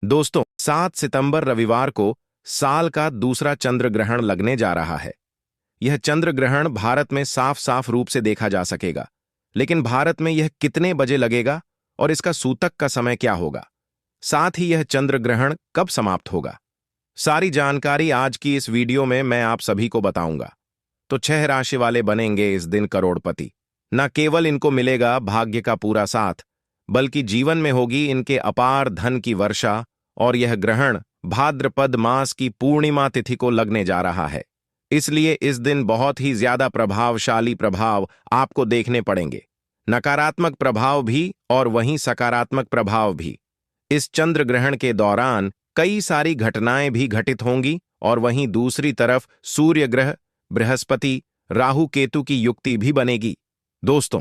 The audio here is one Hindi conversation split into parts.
दोस्तों, 7 सितंबर रविवार को साल का दूसरा चंद्र ग्रहण लगने जा रहा है। यह चंद्र ग्रहण भारत में साफ साफ रूप से देखा जा सकेगा, लेकिन भारत में यह कितने बजे लगेगा और इसका सूतक का समय क्या होगा, साथ ही यह चंद्र ग्रहण कब समाप्त होगा, सारी जानकारी आज की इस वीडियो में मैं आप सभी को बताऊंगा। तो 6 राशि वाले बनेंगे इस दिन करोड़पति। न केवल इनको मिलेगा भाग्य का पूरा साथ, बल्कि जीवन में होगी इनके अपार धन की वर्षा। और यह ग्रहण भाद्रपद मास की पूर्णिमा तिथि को लगने जा रहा है, इसलिए इस दिन बहुत ही ज्यादा प्रभावशाली प्रभाव आपको देखने पड़ेंगे। नकारात्मक प्रभाव भी और वहीं सकारात्मक प्रभाव भी। इस चंद्र ग्रहण के दौरान कई सारी घटनाएं भी घटित होंगी और वहीं दूसरी तरफ सूर्य ग्रह, बृहस्पति, राहु केतु की युक्ति भी बनेगी। दोस्तों,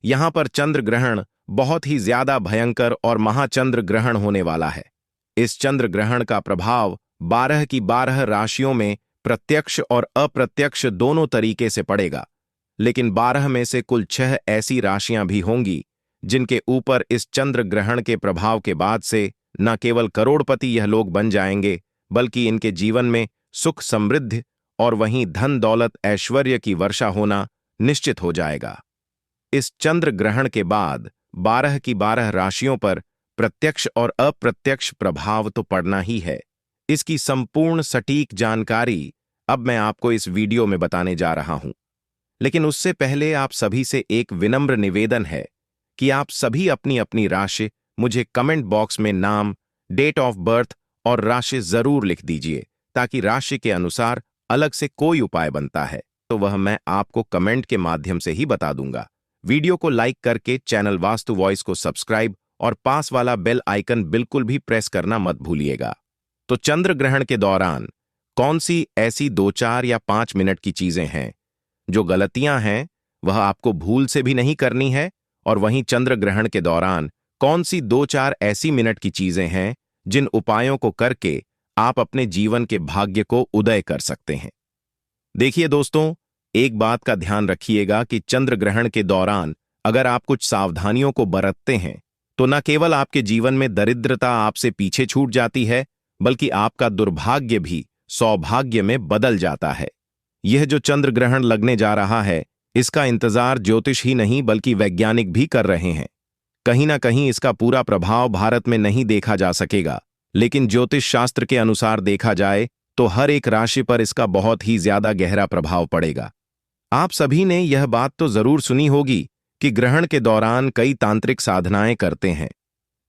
यहां पर चंद्र ग्रहण बहुत ही ज्यादा भयंकर और महाचंद्र ग्रहण होने वाला है। इस चंद्र ग्रहण का प्रभाव 12 की 12 राशियों में प्रत्यक्ष और अप्रत्यक्ष दोनों तरीके से पड़ेगा, लेकिन 12 में से कुल 6 ऐसी राशियां भी होंगी जिनके ऊपर इस चंद्र ग्रहण के प्रभाव के बाद से न केवल करोड़पति यह लोग बन जाएंगे, बल्कि इनके जीवन में सुख समृद्धि और वहीं धन दौलत ऐश्वर्य की वर्षा होना निश्चित हो जाएगा। इस चंद्र ग्रहण के बाद 12 की 12 राशियों पर प्रत्यक्ष और अप्रत्यक्ष प्रभाव तो पड़ना ही है। इसकी संपूर्ण सटीक जानकारी अब मैं आपको इस वीडियो में बताने जा रहा हूं, लेकिन उससे पहले आप सभी से एक विनम्र निवेदन है कि आप सभी अपनी अपनी राशि मुझे कमेंट बॉक्स में नाम, डेट ऑफ बर्थ और राशि जरूर लिख दीजिए, ताकि राशि के अनुसार अलग से कोई उपाय बनता है तो वह मैं आपको कमेंट के माध्यम से ही बता दूंगा। वीडियो को लाइक करके चैनल वास्तु वॉइस को सब्सक्राइब और पास वाला बेल आइकन बिल्कुल भी प्रेस करना मत भूलिएगा। तो चंद्र ग्रहण के दौरान कौन सी ऐसी 2, 4 या 5 मिनट की चीजें हैं जो गलतियां हैं वह आपको भूल से भी नहीं करनी है, और वहीं चंद्र ग्रहण के दौरान कौन सी 2, 4 ऐसी मिनट की चीजें हैं जिन उपायों को करके आप अपने जीवन के भाग्य को उदय कर सकते हैं। देखिए दोस्तों, एक बात का ध्यान रखिएगा कि चंद्र ग्रहण के दौरान अगर आप कुछ सावधानियों को बरतते हैं तो न केवल आपके जीवन में दरिद्रता आपसे पीछे छूट जाती है, बल्कि आपका दुर्भाग्य भी सौभाग्य में बदल जाता है। यह जो चंद्र ग्रहण लगने जा रहा है, इसका इंतजार ज्योतिष ही नहीं बल्कि वैज्ञानिक भी कर रहे हैं। कहीं ना कहीं इसका पूरा प्रभाव भारत में नहीं देखा जा सकेगा, लेकिन ज्योतिष शास्त्र के अनुसार देखा जाए तो हर एक राशि पर इसका बहुत ही ज्यादा गहरा प्रभाव पड़ेगा। आप सभी ने यह बात तो जरूर सुनी होगी कि ग्रहण के दौरान कई तांत्रिक साधनाएं करते हैं,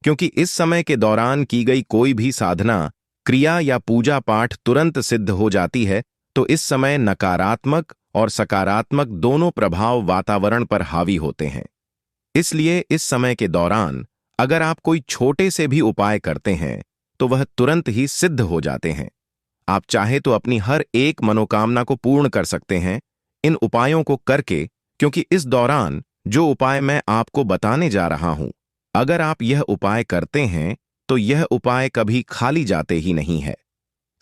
क्योंकि इस समय के दौरान की गई कोई भी साधना, क्रिया या पूजा पाठ तुरंत सिद्ध हो जाती है। तो इस समय नकारात्मक और सकारात्मक दोनों प्रभाव वातावरण पर हावी होते हैं। इसलिए इस समय के दौरान अगर आप कोई छोटे से भी उपाय करते हैं तो वह तुरंत ही सिद्ध हो जाते हैं। आप चाहे तो अपनी हर एक मनोकामना को पूर्ण कर सकते हैं इन उपायों को करके, क्योंकि इस दौरान जो उपाय मैं आपको बताने जा रहा हूं, अगर आप यह उपाय करते हैं तो यह उपाय कभी खाली जाते ही नहीं है।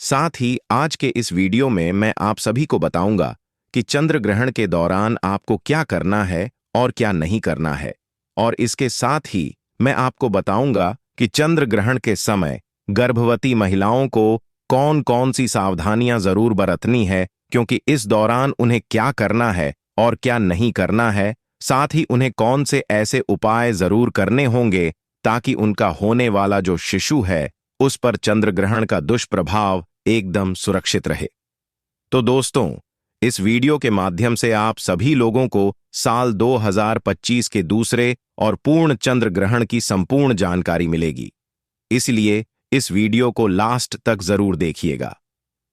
साथ ही आज के इस वीडियो में मैं आप सभी को बताऊंगा कि चंद्र ग्रहण के दौरान आपको क्या करना है और क्या नहीं करना है, और इसके साथ ही मैं आपको बताऊंगा कि चंद्र ग्रहण के समय गर्भवती महिलाओं को कौन कौन सी सावधानियां जरूर बरतनी है, क्योंकि इस दौरान उन्हें क्या करना है और क्या नहीं करना है। साथ ही उन्हें कौन से ऐसे उपाय जरूर करने होंगे ताकि उनका होने वाला जो शिशु है उस पर चंद्र ग्रहण का दुष्प्रभाव एकदम सुरक्षित रहे। तो दोस्तों, इस वीडियो के माध्यम से आप सभी लोगों को साल 2025 के दूसरे और पूर्ण चंद्र ग्रहण की संपूर्ण जानकारी मिलेगी, इसलिए इस वीडियो को लास्ट तक जरूर देखिएगा।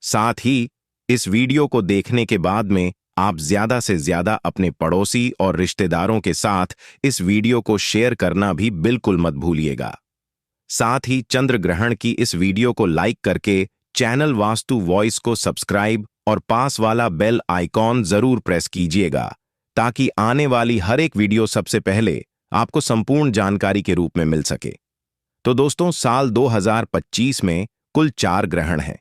साथ ही इस वीडियो को देखने के बाद में आप ज्यादा से ज्यादा अपने पड़ोसी और रिश्तेदारों के साथ इस वीडियो को शेयर करना भी बिल्कुल मत भूलिएगा। साथ ही चंद्र ग्रहण की इस वीडियो को लाइक करके चैनल वास्तु वॉइस को सब्सक्राइब और पास वाला बेल आइकॉन जरूर प्रेस कीजिएगा, ताकि आने वाली हर एक वीडियो सबसे पहले आपको संपूर्ण जानकारी के रूप में मिल सके। तो दोस्तों, साल 2025 में कुल 4 ग्रहण हैं,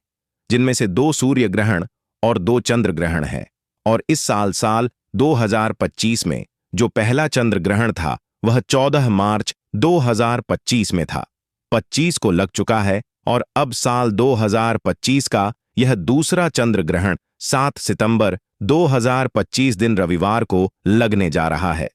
जिनमें से 2 सूर्य ग्रहण और 2 चंद्र ग्रहण है। और इस साल 2025 में जो पहला चंद्र ग्रहण था वह 14 मार्च 2025 में था। 25 को लग चुका है और अब साल 2025 का यह दूसरा चंद्र ग्रहण 7 सितंबर 2025 दिन रविवार को लगने जा रहा है।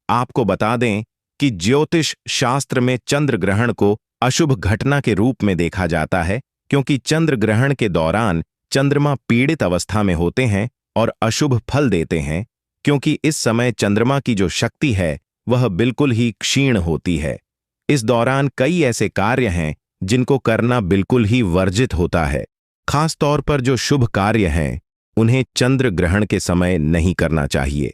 आपको बता दें कि ज्योतिष शास्त्र में चंद्र ग्रहण को अशुभ घटना के रूप में देखा जाता है, क्योंकि चंद्र ग्रहण के दौरान चंद्रमा पीड़ित अवस्था में होते हैं और अशुभ फल देते हैं, क्योंकि इस समय चंद्रमा की जो शक्ति है वह बिल्कुल ही क्षीण होती है। इस दौरान कई ऐसे कार्य हैं जिनको करना बिल्कुल ही वर्जित होता है। खास तौर पर जो शुभ कार्य हैं उन्हें चंद्र ग्रहण के समय नहीं करना चाहिए।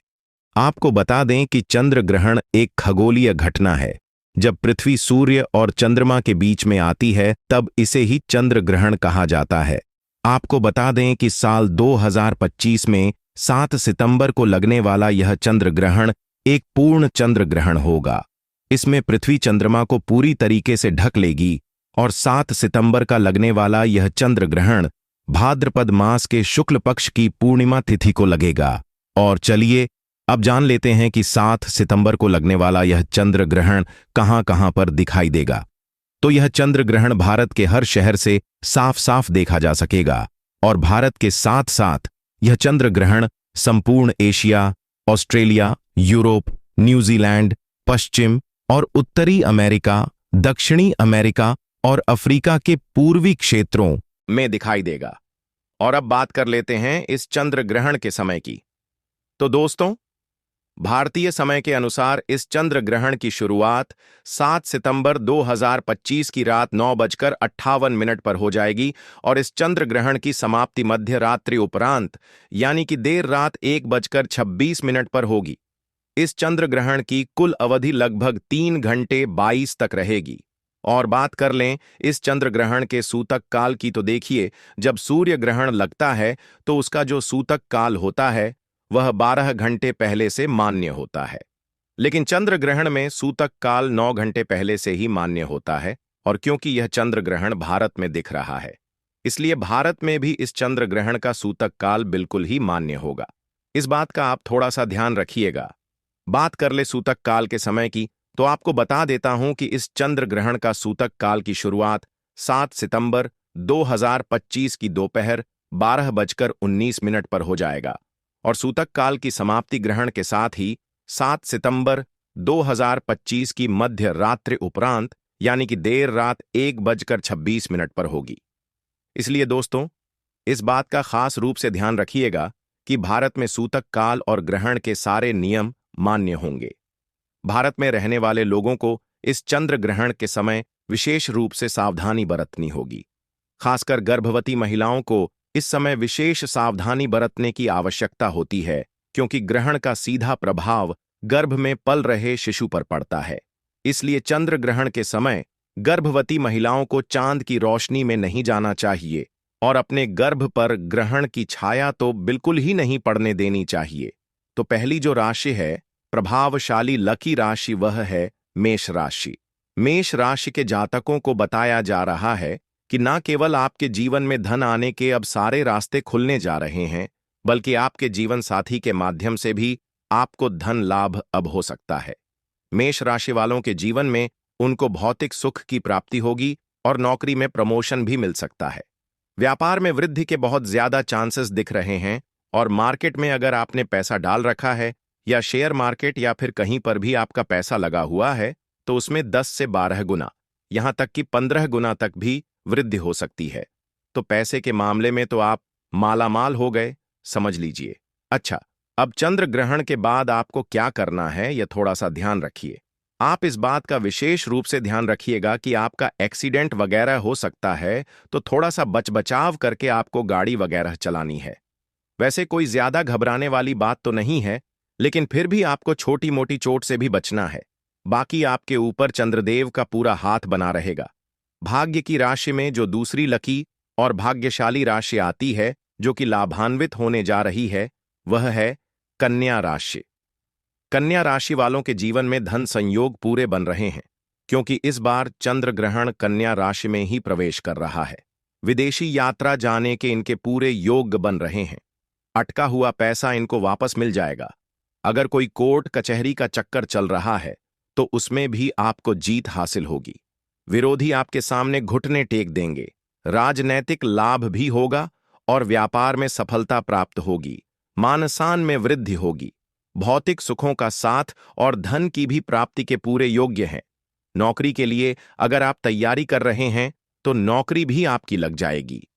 आपको बता दें कि चंद्र ग्रहण एक खगोलीय घटना है। जब पृथ्वी सूर्य और चंद्रमा के बीच में आती है तब इसे ही चंद्र ग्रहण कहा जाता है। आपको बता दें कि साल 2025 में 7 सितंबर को लगने वाला यह चंद्र ग्रहण एक पूर्ण चंद्र ग्रहण होगा। इसमें पृथ्वी चंद्रमा को पूरी तरीके से ढक लेगी और 7 सितंबर का लगने वाला यह चंद्र ग्रहण भाद्रपद मास के शुक्ल पक्ष की पूर्णिमा तिथि को लगेगा। और चलिए अब जान लेते हैं कि 7 सितंबर को लगने वाला यह चंद्र ग्रहण कहां-कहां पर दिखाई देगा। तो यह चंद्र ग्रहण भारत के हर शहर से साफ साफ देखा जा सकेगा और भारत के साथ साथ यह चंद्र ग्रहण संपूर्ण एशिया, ऑस्ट्रेलिया, यूरोप, न्यूजीलैंड, पश्चिम और उत्तरी अमेरिका, दक्षिणी अमेरिका और अफ्रीका के पूर्वी क्षेत्रों में दिखाई देगा। और अब बात कर लेते हैं इस चंद्र ग्रहण के समय की। तो दोस्तों, भारतीय समय के अनुसार इस चंद्र ग्रहण की शुरुआत 7 सितंबर 2025 की रात 9:58 पर हो जाएगी और इस चंद्र ग्रहण की समाप्ति मध्य रात्रि उपरांत यानी कि देर रात 1:26 पर होगी। इस चंद्र ग्रहण की कुल अवधि लगभग 3 घंटे 22 तक रहेगी। और बात कर लें इस चंद्र ग्रहण के सूतक काल की, तो देखिए, जब सूर्य ग्रहण लगता है तो उसका जो सूतक काल होता है वह 12 घंटे पहले से मान्य होता है, लेकिन चंद्र ग्रहण में सूतक काल 9 घंटे पहले से ही मान्य होता है। और क्योंकि यह चंद्र ग्रहण भारत में दिख रहा है, इसलिए भारत में भी इस चंद्र ग्रहण का सूतक काल बिल्कुल ही मान्य होगा। इस बात का आप थोड़ा सा ध्यान रखिएगा। बात कर ले सूतक काल के समय की, तो आपको बता देता हूं कि इस चंद्र ग्रहण का सूतक काल की शुरुआत 7 सितंबर 2025 की दोपहर 12:19 पर हो जाएगा और सूतक काल की समाप्ति ग्रहण के साथ ही 7 सितंबर 2025 की मध्य रात्रि उपरांत यानी कि देर रात 1:26 पर होगी। इसलिए दोस्तों, इस बात का खास रूप से ध्यान रखिएगा कि भारत में सूतक काल और ग्रहण के सारे नियम मान्य होंगे। भारत में रहने वाले लोगों को इस चंद्र ग्रहण के समय विशेष रूप से सावधानी बरतनी होगी। खासकर गर्भवती महिलाओं को इस समय विशेष सावधानी बरतने की आवश्यकता होती है, क्योंकि ग्रहण का सीधा प्रभाव गर्भ में पल रहे शिशु पर पड़ता है। इसलिए चंद्र ग्रहण के समय गर्भवती महिलाओं को चांद की रोशनी में नहीं जाना चाहिए और अपने गर्भ पर ग्रहण की छाया तो बिल्कुल ही नहीं पड़ने देनी चाहिए। तो पहली जो राशि है प्रभावशाली लकी राशि, वह है मेष राशि। मेष राशि के जातकों को बताया जा रहा है कि न केवल आपके जीवन में धन आने के अब सारे रास्ते खुलने जा रहे हैं, बल्कि आपके जीवन साथी के माध्यम से भी आपको धन लाभ अब हो सकता है। मेष राशि वालों के जीवन में उनको भौतिक सुख की प्राप्ति होगी और नौकरी में प्रमोशन भी मिल सकता है। व्यापार में वृद्धि के बहुत ज्यादा चांसेस दिख रहे हैं और मार्केट में अगर आपने पैसा डाल रखा है या शेयर मार्केट या फिर कहीं पर भी आपका पैसा लगा हुआ है, तो उसमें 10 से 12 गुना, यहां तक कि 15 गुना तक भी वृद्धि हो सकती है। तो पैसे के मामले में तो आप मालामाल हो गए, समझ लीजिए। अच्छा, अब चंद्र ग्रहण के बाद आपको क्या करना है, यह थोड़ा सा ध्यान रखिए। आप इस बात का विशेष रूप से ध्यान रखिएगा कि आपका एक्सीडेंट वगैरह हो सकता है, तो थोड़ा सा बचाव करके आपको गाड़ी वगैरह चलानी है। वैसे कोई ज्यादा घबराने वाली बात तो नहीं है, लेकिन फिर भी आपको छोटी मोटी चोट से भी बचना है। बाकी आपके ऊपर चंद्रदेव का पूरा हाथ बना रहेगा। भाग्य की राशि में जो दूसरी लकी और भाग्यशाली राशि आती है, जो कि लाभान्वित होने जा रही है, वह है कन्या राशि। कन्या राशि वालों के जीवन में धन संयोग पूरे बन रहे हैं, क्योंकि इस बार चंद्र ग्रहण कन्या राशि में ही प्रवेश कर रहा है। विदेशी यात्रा जाने के इनके पूरे योग बन रहे हैं। अटका हुआ पैसा इनको वापस मिल जाएगा। अगर कोई कोर्ट कचहरी का चक्कर चल रहा है तो उसमें भी आपको जीत हासिल होगी। विरोधी आपके सामने घुटने टेक देंगे। राजनैतिक लाभ भी होगा और व्यापार में सफलता प्राप्त होगी। मान-सम्मान में वृद्धि होगी। भौतिक सुखों का साथ और धन की भी प्राप्ति के पूरे योग्य हैं। नौकरी के लिए अगर आप तैयारी कर रहे हैं तो नौकरी भी आपकी लग जाएगी।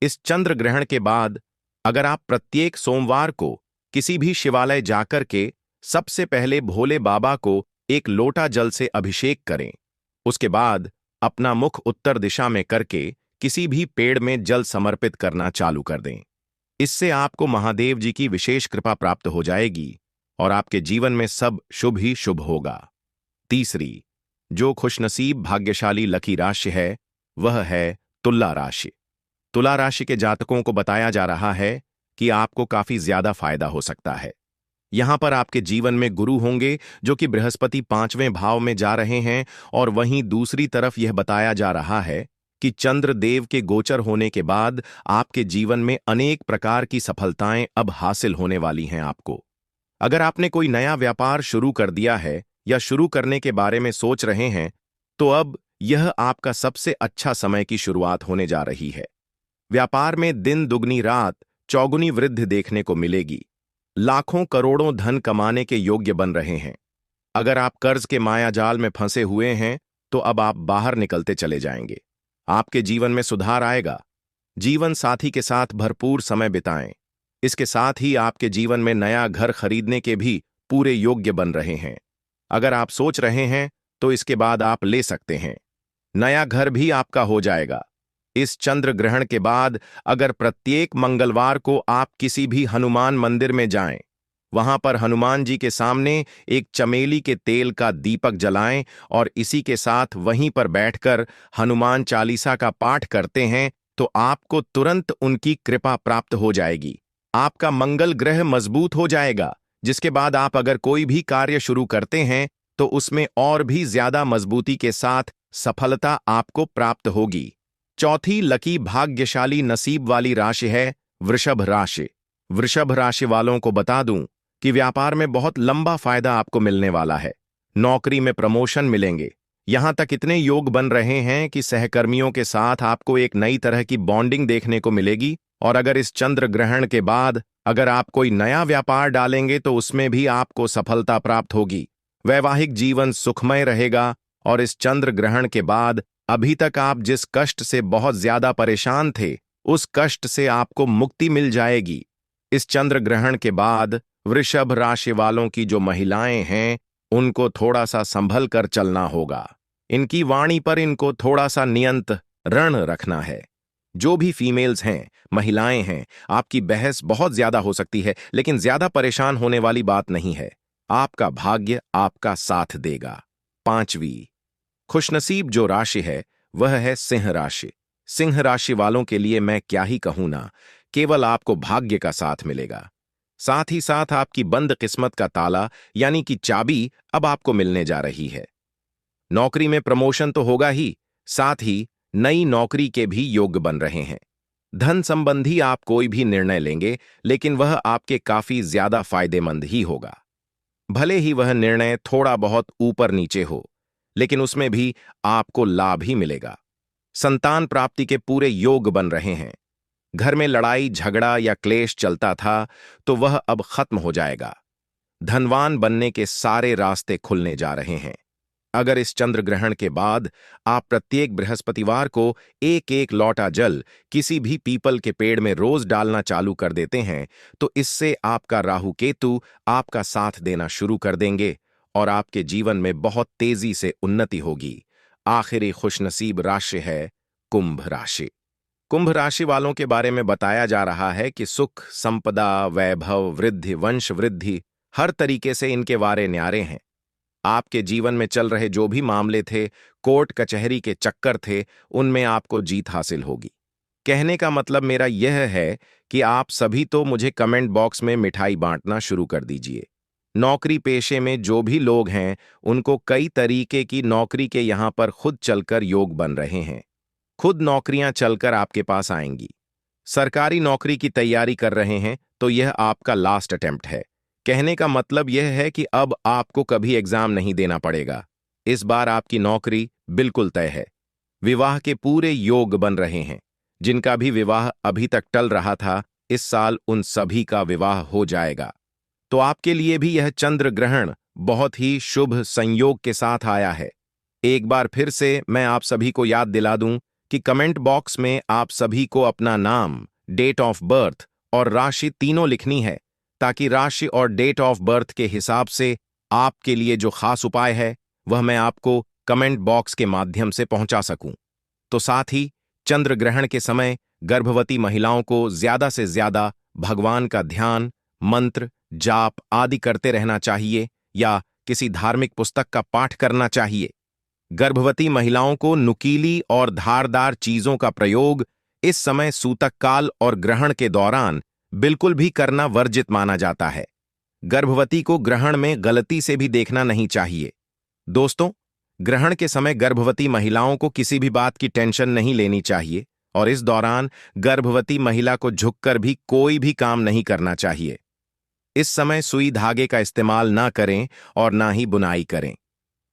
इस चंद्र ग्रहण के बाद अगर आप प्रत्येक सोमवार को किसी भी शिवालय जाकर के सबसे पहले भोले बाबा को एक लोटा जल से अभिषेक करें, उसके बाद अपना मुख उत्तर दिशा में करके किसी भी पेड़ में जल समर्पित करना चालू कर दें। इससे आपको महादेव जी की विशेष कृपा प्राप्त हो जाएगी और आपके जीवन में सब शुभ ही शुभ होगा। तीसरी, जो खुशनसीब भाग्यशाली लकी राशि है वह है तुला राशि। तुला राशि के जातकों को बताया जा रहा है कि आपको काफी ज्यादा फायदा हो सकता है। यहां पर आपके जीवन में गुरु होंगे जो कि बृहस्पति 5वें भाव में जा रहे हैं, और वहीं दूसरी तरफ यह बताया जा रहा है कि चंद्र देव के गोचर होने के बाद आपके जीवन में अनेक प्रकार की सफलताएं अब हासिल होने वाली हैं आपको। अगर आपने कोई नया व्यापार शुरू कर दिया है या शुरू करने के बारे में सोच रहे हैं तो अब यह आपका सबसे अच्छा समय की शुरुआत होने जा रही है। व्यापार में दिन दुगनी रात चौगुनी वृद्धि देखने को मिलेगी। लाखों करोड़ों धन कमाने के योग्य बन रहे हैं। अगर आप कर्ज के मायाजाल में फंसे हुए हैं तो अब आप बाहर निकलते चले जाएंगे। आपके जीवन में सुधार आएगा। जीवन साथी के साथ भरपूर समय बिताएं। इसके साथ ही आपके जीवन में नया घर खरीदने के भी पूरे योग्य बन रहे हैं। अगर आप सोच रहे हैं तो इसके बाद आप ले सकते हैं। नया घर भी आपका हो जाएगा। इस चंद्र ग्रहण के बाद अगर प्रत्येक मंगलवार को आप किसी भी हनुमान मंदिर में जाएं, वहां पर हनुमान जी के सामने एक चमेली के तेल का दीपक जलाएं और इसी के साथ वहीं पर बैठकर हनुमान चालीसा का पाठ करते हैं तो आपको तुरंत उनकी कृपा प्राप्त हो जाएगी। आपका मंगल ग्रह मजबूत हो जाएगा, जिसके बाद आप अगर कोई भी कार्य शुरू करते हैं तो उसमें और भी ज्यादा मजबूती के साथ सफलता आपको प्राप्त होगी। चौथी लकी भाग्यशाली नसीब वाली राशि है वृषभ राशि। वृषभ राशि वालों को बता दूं कि व्यापार में बहुत लंबा फायदा आपको मिलने वाला है। नौकरी में प्रमोशन मिलेंगे। यहां तक इतने योग बन रहे हैं कि सहकर्मियों के साथ आपको एक नई तरह की बॉन्डिंग देखने को मिलेगी। और अगर इस चंद्र ग्रहण के बाद अगर आप कोई नया व्यापार डालेंगे तो उसमें भी आपको सफलता प्राप्त होगी। वैवाहिक जीवन सुखमय रहेगा और इस चंद्र ग्रहण के बाद अभी तक आप जिस कष्ट से बहुत ज्यादा परेशान थे उस कष्ट से आपको मुक्ति मिल जाएगी। इस चंद्र ग्रहण के बाद वृषभ राशि वालों की जो महिलाएं हैं उनको थोड़ा सा संभल कर चलना होगा। इनकी वाणी पर इनको थोड़ा सा नियंत्रण रखना है। जो भी फीमेल्स हैं, महिलाएं हैं, आपकी बहस बहुत ज्यादा हो सकती है, लेकिन ज्यादा परेशान होने वाली बात नहीं है। आपका भाग्य आपका साथ देगा। पांचवी खुशनसीब जो राशि है वह है सिंह राशि। सिंह राशि वालों के लिए मैं क्या ही कहूं ना, केवल आपको भाग्य का साथ मिलेगा। साथ ही साथ आपकी बंद किस्मत का ताला यानी कि चाबी अब आपको मिलने जा रही है। नौकरी में प्रमोशन तो होगा ही, साथ ही नई नौकरी के भी योग बन रहे हैं। धन संबंधी आप कोई भी निर्णय लेंगे लेकिन वह आपके काफी ज्यादा फायदेमंद ही होगा। भले ही वह निर्णय थोड़ा बहुत ऊपर नीचे हो, लेकिन उसमें भी आपको लाभ ही मिलेगा। संतान प्राप्ति के पूरे योग बन रहे हैं। घर में लड़ाई झगड़ा या क्लेश चलता था तो वह अब खत्म हो जाएगा। धनवान बनने के सारे रास्ते खुलने जा रहे हैं। अगर इस चंद्र ग्रहण के बाद आप प्रत्येक बृहस्पतिवार को एक एक लौटा जल किसी भी पीपल के पेड़ में रोज डालना चालू कर देते हैं तो इससे आपका राहु केतु आपका साथ देना शुरू कर देंगे और आपके जीवन में बहुत तेजी से उन्नति होगी। आखिरी खुशनसीब राशि है कुंभ राशि। कुंभ राशि वालों के बारे में बताया जा रहा है कि सुख, संपदा, वैभव, वृद्धि, वंश वृद्धि हर तरीके से इनके वारे न्यारे हैं। आपके जीवन में चल रहे जो भी मामले थे, कोर्ट कचहरी के चक्कर थे, उनमें आपको जीत हासिल होगी। कहने का मतलब मेरा यह है कि आप सभी तो मुझे कमेंट बॉक्स में मिठाई बांटना शुरू कर दीजिए। नौकरी पेशे में जो भी लोग हैं उनको कई तरीके की नौकरी के यहां पर खुद चलकर योग बन रहे हैं। खुद नौकरियां चलकर आपके पास आएंगी। सरकारी नौकरी की तैयारी कर रहे हैं तो यह आपका लास्ट अटेम्प्ट है। कहने का मतलब यह है कि अब आपको कभी एग्जाम नहीं देना पड़ेगा। इस बार आपकी नौकरी बिल्कुल तय है। विवाह के पूरे योग बन रहे हैं। जिनका भी विवाह अभी तक टल रहा था, इस साल उन सभी का विवाह हो जाएगा। तो आपके लिए भी यह चंद्र ग्रहण बहुत ही शुभ संयोग के साथ आया है। एक बार फिर से मैं आप सभी को याद दिला दूं कि कमेंट बॉक्स में आप सभी को अपना नाम, डेट ऑफ बर्थ और राशि तीनों लिखनी है, ताकि राशि और डेट ऑफ बर्थ के हिसाब से आपके लिए जो खास उपाय है वह मैं आपको कमेंट बॉक्स के माध्यम से पहुंचा सकूं। तो साथ ही चंद्र ग्रहण के समय गर्भवती महिलाओं को ज्यादा से ज्यादा भगवान का ध्यान, मंत्र, जाप आदि करते रहना चाहिए या किसी धार्मिक पुस्तक का पाठ करना चाहिए। गर्भवती महिलाओं को नुकीली और धारदार चीजों का प्रयोग इस समय सूतक काल और ग्रहण के दौरान बिल्कुल भी करना वर्जित माना जाता है। गर्भवती को ग्रहण में गलती से भी देखना नहीं चाहिए। दोस्तों, ग्रहण के समय गर्भवती महिलाओं को किसी भी बात की टेंशन नहीं लेनी चाहिए और इस दौरान गर्भवती महिला को झुककर भी कोई भी काम नहीं करना चाहिए। इस समय सुई धागे का इस्तेमाल ना करें और ना ही बुनाई करें।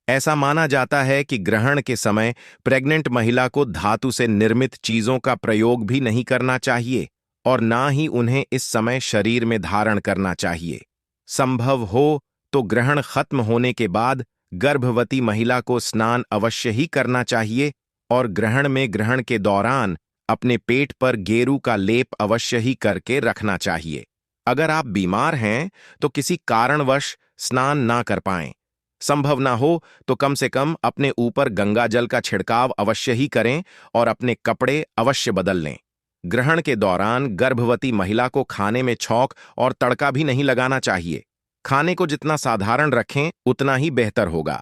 ऐसा माना जाता है कि ग्रहण के समय प्रेग्नेंट महिला को धातु से निर्मित चीजों का प्रयोग भी नहीं करना चाहिए और ना ही उन्हें इस समय शरीर में धारण करना चाहिए। संभव हो तो ग्रहण खत्म होने के बाद गर्भवती महिला को स्नान अवश्य ही करना चाहिए और ग्रहण के दौरान अपने पेट पर गेरू का लेप अवश्य ही करके रखना चाहिए। अगर आप बीमार हैं तो किसी कारणवश स्नान ना कर पाएं, संभव ना हो तो कम से कम अपने ऊपर गंगा जल का छिड़काव अवश्य ही करें और अपने कपड़े अवश्य बदल लें। ग्रहण के दौरान गर्भवती महिला को खाने में छौंक और तड़का भी नहीं लगाना चाहिए। खाने को जितना साधारण रखें उतना ही बेहतर होगा।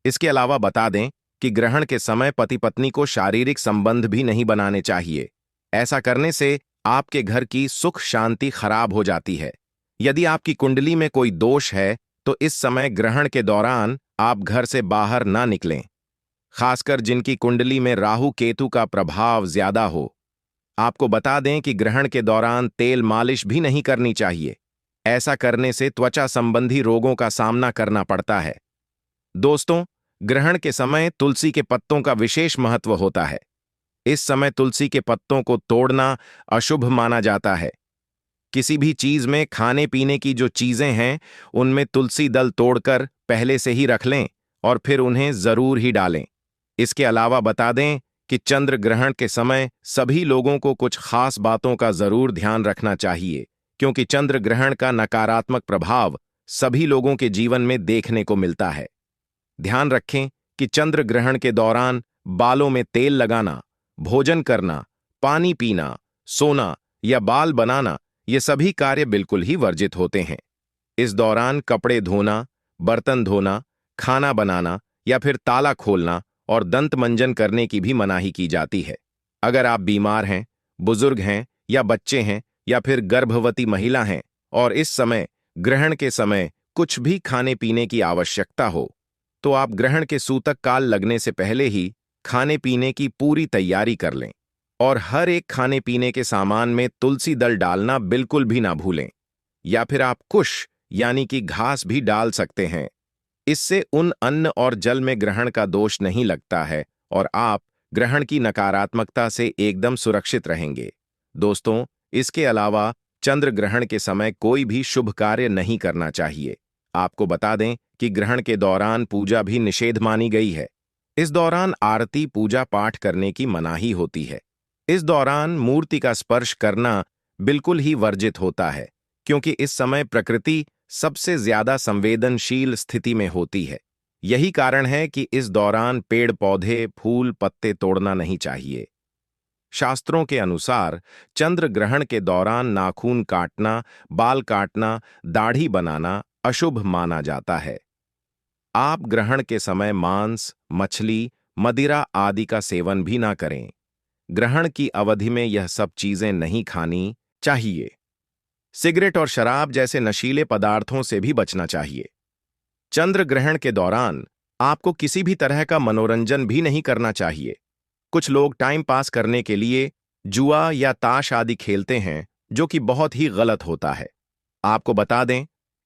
इसके अलावा बता दें कि ग्रहण के समय पति पत्नी को शारीरिक संबंध भी नहीं बनाने चाहिए। ऐसा करने से आपके घर की सुख शांति खराब हो जाती है। यदि आपकी कुंडली में कोई दोष है तो इस समय ग्रहण के दौरान आप घर से बाहर ना निकलें, खासकर जिनकी कुंडली में राहु केतु का प्रभाव ज्यादा हो। आपको बता दें कि ग्रहण के दौरान तेल मालिश भी नहीं करनी चाहिए। ऐसा करने से त्वचा संबंधी रोगों का सामना करना पड़ता है। दोस्तों, ग्रहण के समय तुलसी के पत्तों का विशेष महत्व होता है। इस समय तुलसी के पत्तों को तोड़ना अशुभ माना जाता है। किसी भी चीज में खाने पीने की जो चीजें हैं उनमें तुलसी दल तोड़कर पहले से ही रख लें और फिर उन्हें जरूर ही डालें। इसके अलावा बता दें कि चंद्र ग्रहण के समय सभी लोगों को कुछ खास बातों का जरूर ध्यान रखना चाहिए, क्योंकि चंद्र ग्रहण का नकारात्मक प्रभाव सभी लोगों के जीवन में देखने को मिलता है। ध्यान रखें कि चंद्र ग्रहण के दौरान बालों में तेल लगाना, भोजन करना, पानी पीना, सोना या बाल बनाना ये सभी कार्य बिल्कुल ही वर्जित होते हैं। इस दौरान कपड़े धोना, बर्तन धोना, खाना बनाना या फिर ताला खोलना और दंत मंजन करने की भी मनाही की जाती है। अगर आप बीमार हैं, बुजुर्ग हैं या बच्चे हैं या फिर गर्भवती महिला हैं और इस समय ग्रहण के समय कुछ भी खाने पीने की आवश्यकता हो, तो आप ग्रहण के सूतक काल लगने से पहले ही खाने पीने की पूरी तैयारी कर लें और हर एक खाने पीने के सामान में तुलसी दल डालना बिल्कुल भी ना भूलें। या फिर आप कुश यानी कि घास भी डाल सकते हैं। इससे उन अन्न और जल में ग्रहण का दोष नहीं लगता है और आप ग्रहण की नकारात्मकता से एकदम सुरक्षित रहेंगे। दोस्तों, इसके अलावा चंद्र ग्रहण के समय कोई भी शुभ कार्य नहीं करना चाहिए। आपको बता दें कि ग्रहण के दौरान पूजा भी निषेध मानी गई है। इस दौरान आरती पूजा पाठ करने की मनाही होती है। इस दौरान मूर्ति का स्पर्श करना बिल्कुल ही वर्जित होता है, क्योंकि इस समय प्रकृति सबसे ज्यादा संवेदनशील स्थिति में होती है। यही कारण है कि इस दौरान पेड़ पौधे, फूल, पत्ते तोड़ना नहीं चाहिए। शास्त्रों के अनुसार चंद्र ग्रहण के दौरान नाखून काटना, बाल काटना, दाढ़ी बनाना अशुभ माना जाता है। आप ग्रहण के समय मांस, मछली, मदिरा आदि का सेवन भी ना करें। ग्रहण की अवधि में यह सब चीजें नहीं खानी चाहिए। सिगरेट और शराब जैसे नशीले पदार्थों से भी बचना चाहिए। चंद्र ग्रहण के दौरान आपको किसी भी तरह का मनोरंजन भी नहीं करना चाहिए। कुछ लोग टाइम पास करने के लिए जुआ या ताश आदि खेलते हैं, जो कि बहुत ही गलत होता है। आपको बता दें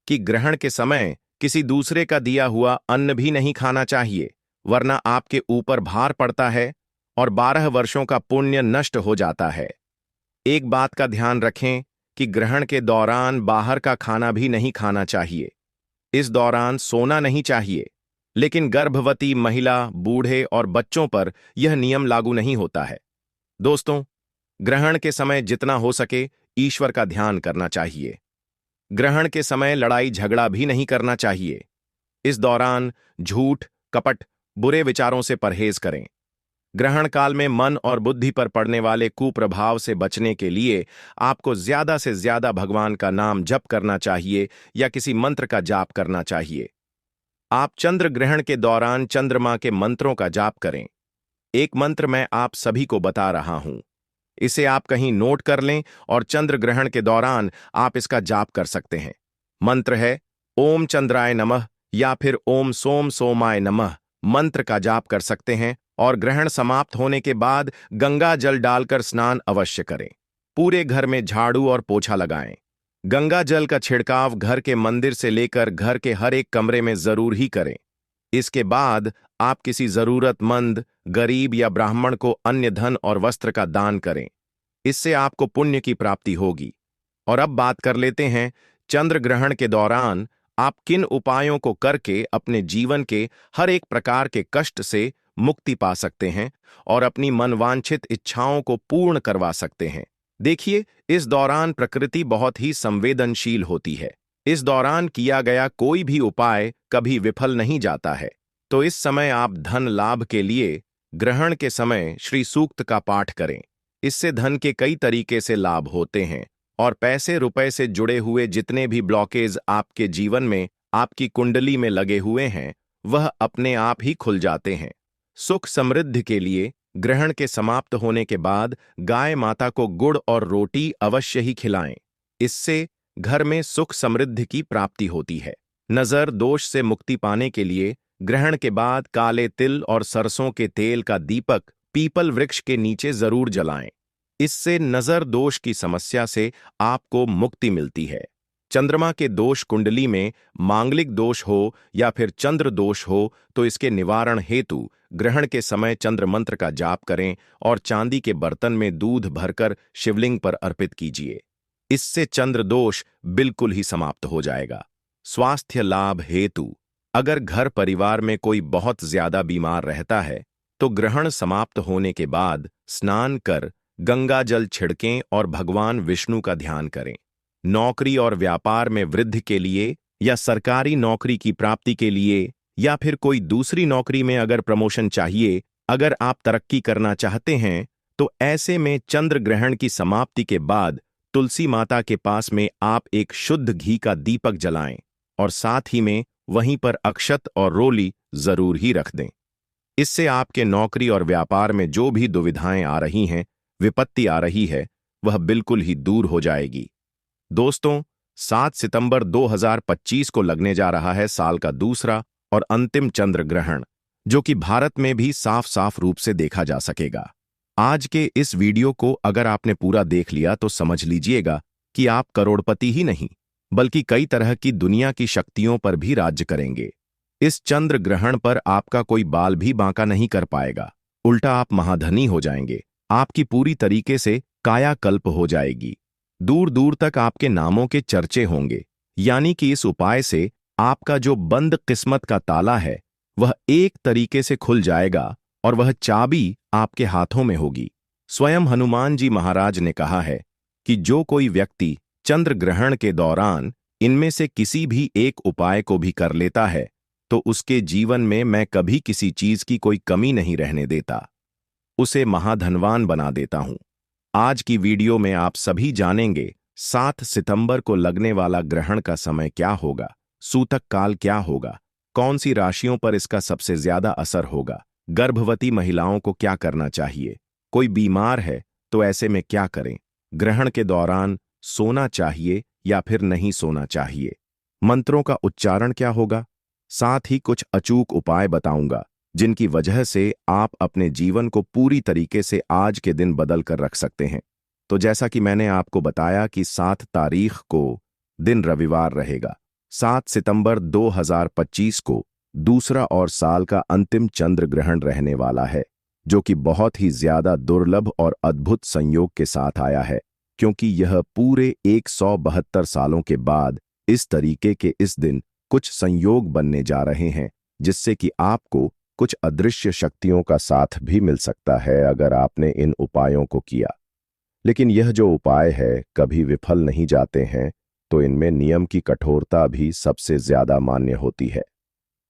कि ग्रहण के समय किसी दूसरे का दिया हुआ अन्न भी नहीं खाना चाहिए, वरना आपके ऊपर भार पड़ता है और 12 वर्षों का पुण्य नष्ट हो जाता है। एक बात का ध्यान रखें कि ग्रहण के दौरान बाहर का खाना भी नहीं खाना चाहिए। इस दौरान सोना नहीं चाहिए, लेकिन गर्भवती महिला, बूढ़े और बच्चों पर यह नियम लागू नहीं होता है। दोस्तों, ग्रहण के समय जितना हो सके ईश्वर का ध्यान करना चाहिए। ग्रहण के समय लड़ाई झगड़ा भी नहीं करना चाहिए। इस दौरान झूठ, कपट, बुरे विचारों से परहेज करें। ग्रहण काल में मन और बुद्धि पर पड़ने वाले कुप्रभाव से बचने के लिए आपको ज्यादा से ज्यादा भगवान का नाम जप करना चाहिए या किसी मंत्र का जाप करना चाहिए। आप चंद्र ग्रहण के दौरान चंद्रमा के मंत्रों का जाप करें। एक मंत्र मैं आप सभी को बता रहा हूं। इसे आप कहीं नोट कर लें और चंद्र ग्रहण के दौरान आप इसका जाप कर सकते हैं। मंत्र है ओम चंद्राय नमः या फिर ओम सोम सोमाय नमः। मंत्र का जाप कर सकते हैं और ग्रहण समाप्त होने के बाद गंगा जल डालकर स्नान अवश्य करें। पूरे घर में झाड़ू और पोछा लगाएं। गंगा जल का छिड़काव घर के मंदिर से लेकर घर के हर एक कमरे में जरूर ही करें। इसके बाद आप किसी जरूरतमंद, गरीब या ब्राह्मण को अन्य धन और वस्त्र का दान करें। इससे आपको पुण्य की प्राप्ति होगी। और अब बात कर लेते हैं चंद्र ग्रहण के दौरान आप किन उपायों को करके अपने जीवन के हर एक प्रकार के कष्ट से मुक्ति पा सकते हैं और अपनी मनवांछित इच्छाओं को पूर्ण करवा सकते हैं। देखिए, इस दौरान प्रकृति बहुत ही संवेदनशील होती है। इस दौरान किया गया कोई भी उपाय कभी विफल नहीं जाता है। तो इस समय आप धन लाभ के लिए ग्रहण के समय श्री सूक्त का पाठ करें। इससे धन के कई तरीके से लाभ होते हैं और पैसे रुपए से जुड़े हुए जितने भी ब्लॉकेज आपके जीवन में, आपकी कुंडली में लगे हुए हैं, वह अपने आप ही खुल जाते हैं। सुख समृद्धि के लिए ग्रहण के समाप्त होने के बाद गाय माता को गुड़ और रोटी अवश्य ही खिलाएं। इससे घर में सुख समृद्धि की प्राप्ति होती है। नजर दोष से मुक्ति पाने के लिए ग्रहण के बाद काले तिल और सरसों के तेल का दीपक पीपल वृक्ष के नीचे जरूर जलाएं। इससे नजर दोष की समस्या से आपको मुक्ति मिलती है। चंद्रमा के दोष कुंडली में मांगलिक दोष हो या फिर चंद्र दोष हो तो इसके निवारण हेतु ग्रहण के समय चंद्र मंत्र का जाप करें और चांदी के बर्तन में दूध भरकर शिवलिंग पर अर्पित कीजिए। इससे चंद्र दोष बिल्कुल ही समाप्त हो जाएगा। स्वास्थ्य लाभ हेतु अगर घर परिवार में कोई बहुत ज्यादा बीमार रहता है तो ग्रहण समाप्त होने के बाद स्नान कर गंगा जल छिड़कें और भगवान विष्णु का ध्यान करें। नौकरी और व्यापार में वृद्धि के लिए या सरकारी नौकरी की प्राप्ति के लिए या फिर कोई दूसरी नौकरी में अगर प्रमोशन चाहिए, अगर आप तरक्की करना चाहते हैं तो ऐसे में चंद्र ग्रहण की समाप्ति के बाद तुलसी माता के पास में आप एक शुद्ध घी का दीपक जलाएं और साथ ही में वहीं पर अक्षत और रोली जरूर ही रख दें। इससे आपके नौकरी और व्यापार में जो भी दुविधाएं आ रही हैं, विपत्ति आ रही है, वह बिल्कुल ही दूर हो जाएगी। दोस्तों, 7 सितंबर 2025 को लगने जा रहा है साल का दूसरा और अंतिम चंद्र ग्रहण, जो कि भारत में भी साफ साफ रूप से देखा जा सकेगा। आज के इस वीडियो को अगर आपने पूरा देख लिया तो समझ लीजिएगा कि आप करोड़पति ही नहीं बल्कि कई तरह की दुनिया की शक्तियों पर भी राज्य करेंगे। इस चंद्र ग्रहण पर आपका कोई बाल भी बांका नहीं कर पाएगा। उल्टा आप महाधनी हो जाएंगे। आपकी पूरी तरीके से कायाकल्प हो जाएगी। दूर दूर तक आपके नामों के चर्चे होंगे। यानी कि इस उपाय से आपका जो बंद किस्मत का ताला है वह एक तरीके से खुल जाएगा और वह चाबी आपके हाथों में होगी। स्वयं हनुमान जी महाराज ने कहा है कि जो कोई व्यक्ति चंद्र ग्रहण के दौरान इनमें से किसी भी एक उपाय को भी कर लेता है तो उसके जीवन में मैं कभी किसी चीज की कोई कमी नहीं रहने देता, उसे महाधनवान बना देता हूं। आज की वीडियो में आप सभी जानेंगे 7 सितंबर को लगने वाला ग्रहण का समय क्या होगा, सूतक काल क्या होगा, कौन सी राशियों पर इसका सबसे ज्यादा असर होगा, गर्भवती महिलाओं को क्या करना चाहिए, कोई बीमार है तो ऐसे में क्या करें, ग्रहण के दौरान सोना चाहिए या फिर नहीं सोना चाहिए, मंत्रों का उच्चारण क्या होगा, साथ ही कुछ अचूक उपाय बताऊंगा जिनकी वजह से आप अपने जीवन को पूरी तरीके से आज के दिन बदल कर रख सकते हैं। तो जैसा कि मैंने आपको बताया कि 7 तारीख को दिन रविवार रहेगा। 7 सितंबर 2025 को दूसरा और साल का अंतिम चंद्र ग्रहण रहने वाला है, जो कि बहुत ही ज्यादा दुर्लभ और अद्भुत संयोग के साथ आया है, क्योंकि यह पूरे 172 सालों के बाद इस तरीके के इस दिन कुछ संयोग बनने जा रहे हैं, जिससे कि आपको कुछ अदृश्य शक्तियों का साथ भी मिल सकता है अगर आपने इन उपायों को किया। लेकिन यह जो उपाय है कभी विफल नहीं जाते हैं, तो इनमें नियम की कठोरता भी सबसे ज्यादा मान्य होती है।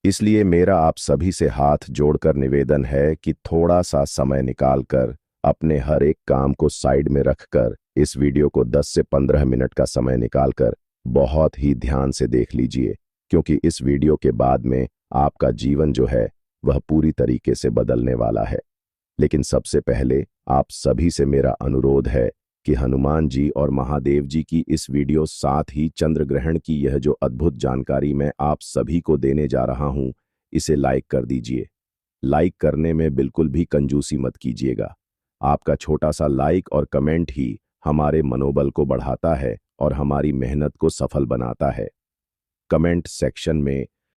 इसलिए मेरा आप सभी से हाथ जोड़कर निवेदन है कि थोड़ा सा समय निकालकर अपने हर एक काम को साइड में रखकर इस वीडियो को 10 से 15 मिनट का समय निकालकर बहुत ही ध्यान से देख लीजिए, क्योंकि इस वीडियो के बाद में आपका जीवन जो है वह पूरी तरीके से बदलने वाला है। लेकिन सबसे पहले आप सभी से मेरा अनुरोध है कि हनुमान जी और महादेव जी की इस वीडियो साथ ही चंद्र ग्रहण की यह जो अद्भुत जानकारी मैं आप सभी को देने जा रहा हूं, इसे लाइक कर दीजिए। लाइक करने में बिल्कुल भी कंजूसी मत कीजिएगा। आपका छोटा सा लाइक और कमेंट ही हमारे मनोबल को बढ़ाता है और हमारी मेहनत को सफल बनाता है। कमेंट सेक्शन में